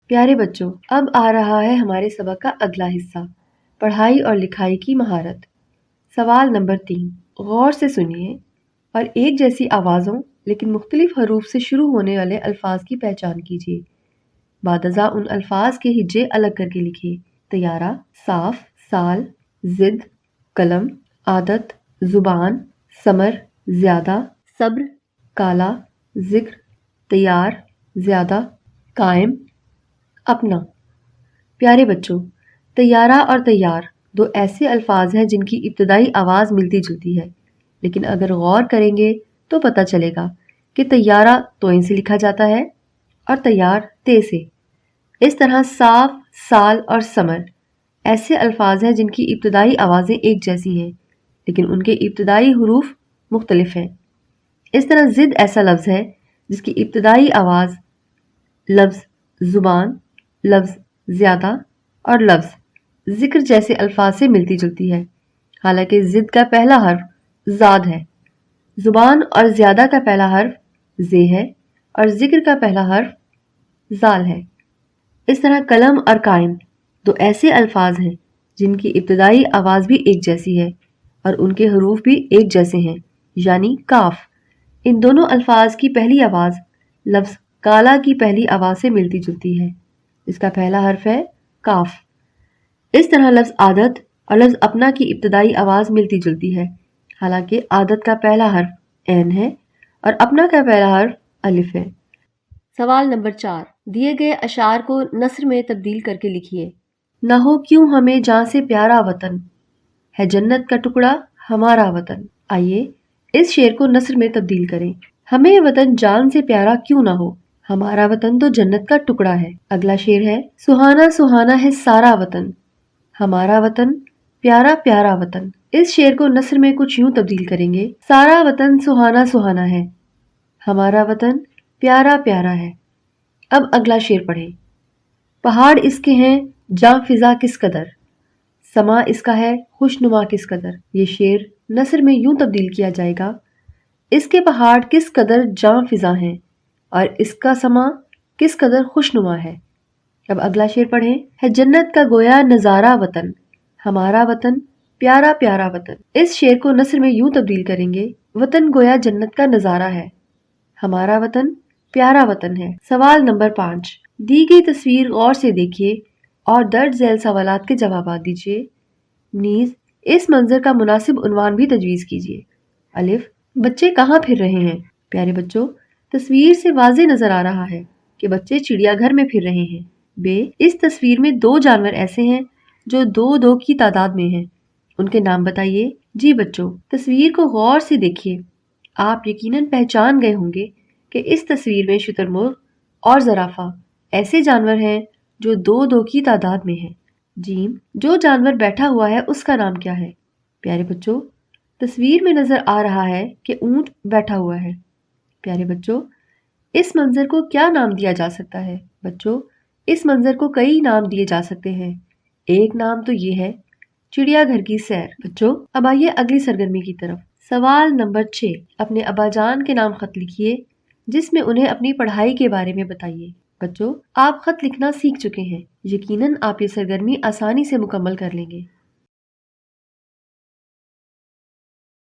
پیارے بچوں، اب آ رہا ہے ہمارے سبق کا اگلا حصہ، پڑھائی اور لکھائی کی مہارت۔ سوال نمبر 3، غور سے سنیے اور ایک جیسی آوازوں لیکن مختلف حروف سے شروع ہونے والے الفاظ کی پہچان کیجیے۔ بعد ازاں ان الفاظ کے ہجے الگ کر کے لکھیے۔ طیارہ، صاف، سال، ضد، قلم، عادت، زبان، ثمر، زیادہ، صبر، کالا، ذکر، تیار، زیادہ، قائم، اپنا۔ پیارے بچوں، طیارہ اور تیار دو ایسے الفاظ ہیں جن کی ابتدائی آواز ملتی جلتی ہے، لیکن اگر غور کریں گے تو پتہ چلے گا کہ طیارہ توئیں سے لکھا جاتا ہے اور تیار تے سے۔ اس طرح صاف، سال اور ثمر ایسے الفاظ ہیں جن کی ابتدائی آوازیں ایک جیسی ہیں، لیکن ان کے ابتدائی حروف مختلف ہیں۔ اس طرح ضد ایسا لفظ ہے جس کی ابتدائی آواز لفظ زبان، لفظ زیادہ اور لفظ ذکر جیسے الفاظ سے ملتی جلتی ہے، حالانکہ ضد کا پہلا حرف زاد ہے، زبان اور زیادہ کا پہلا حرف زے ہے اور ذکر کا پہلا حرف زال ہے۔ اس طرح قلم اور قائم دو ایسے الفاظ ہیں جن کی ابتدائی آواز بھی ایک جیسی ہے اور ان کے حروف بھی ایک جیسے ہیں، یعنی کاف۔ ان دونوں الفاظ کی پہلی آواز لفظ کالا کی پہلی آواز سے ملتی جلتی ہے، اس کا پہلا حرف ہے کاف۔ اس طرح لفظ عادت اور لفظ اپنا کی ابتدائی آواز ملتی جلتی ہے، حالانکہ عادت کا پہلا حرف عین ہے اور اپنا کا پہلا حرف الف ہے۔ سوال نمبر 4، دیے گئے اشعار کو نثر میں تبدیل کر کے لکھیے۔ نہ ہو کیوں ہمیں جاں سے پیارا وطن، ہے جنت کا ٹکڑا ہمارا وطن۔ آئیے اس شعر کو نثر میں تبدیل کریں۔ ہمیں وطن جان سے پیارا کیوں نہ ہو، ہمارا وطن تو جنت کا ٹکڑا ہے۔ اگلا شعر ہے، سہانا سہانا ہے سارا وطن، ہمارا وطن پیارا پیارا وطن۔ اس شعر کو نثر میں کچھ یوں تبدیل کریں گے، سارا وطن سہانا سہانا ہے، ہمارا وطن پیارا پیارا ہے۔ اب اگلا شعر پڑھیں۔ پہاڑ اس کے ہیں جاں فضا کس قدر، سما اس کا ہے خوشنما کس قدر۔ یہ شعر نثر میں یوں تبدیل کیا جائے گا، اس کے پہاڑ کس قدر جاں فضا ہیں اور اس کا سما کس قدر خوشنما ہے۔ اب اگلا شعر پڑھیں، ہے جنت کا گویا نظارہ وطن، ہمارا وطن پیارا پیارا وطن۔ اس شعر کو نثر میں یوں تبدیل کریں گے، وطن گویا جنت کا نظارہ ہے، ہمارا وطن پیارا وطن ہے۔ سوال نمبر 5، دی گئی تصویر غور سے دیکھیے اور درج ذیل سوالات کے جوابات دیجیے، نیز اس منظر کا مناسب عنوان بھی تجویز کیجیے۔ الف، بچے کہاں پھر رہے ہیں؟ پیارے بچوں، تصویر سے واضح نظر آ رہا ہے کہ بچے چڑیا گھر میں پھر رہے ہیں۔ بے، اس تصویر میں دو جانور ایسے ہیں جو دو دو کی تعداد میں ہیں، ان کے نام بتائیے۔ جی بچوں، تصویر کو غور سے دیکھیے، آپ یقیناً پہچان گئے ہوں گے کہ اس تصویر میں شتر مرغ اور زرافہ ایسے جانور ہیں جو دو دو کی تعداد میں ہیں۔ جیم، جو جانور بیٹھا ہوا ہے اس کا نام کیا ہے؟ پیارے بچوں، تصویر میں نظر آ رہا ہے کہ اونٹ بیٹھا ہوا ہے۔ پیارے بچوں، اس منظر کو کیا نام دیا جا سکتا ہے؟ بچوں، اس منظر کو کئی نام دیے جا سکتے ہیں، ایک نام تو یہ ہے چڑیا گھر کی سیر۔ بچوں، اب آئیے اگلی سرگرمی کی طرف۔ سوال نمبر 6، اپنے ابا جان کے نام خط لکھیے جس میں انہیں اپنی پڑھائی کے بارے میں بتائیے۔ بچوں، آپ خط لکھنا سیکھ چکے ہیں، یقیناً آپ یہ سرگرمی آسانی سے مکمل کر لیں گے۔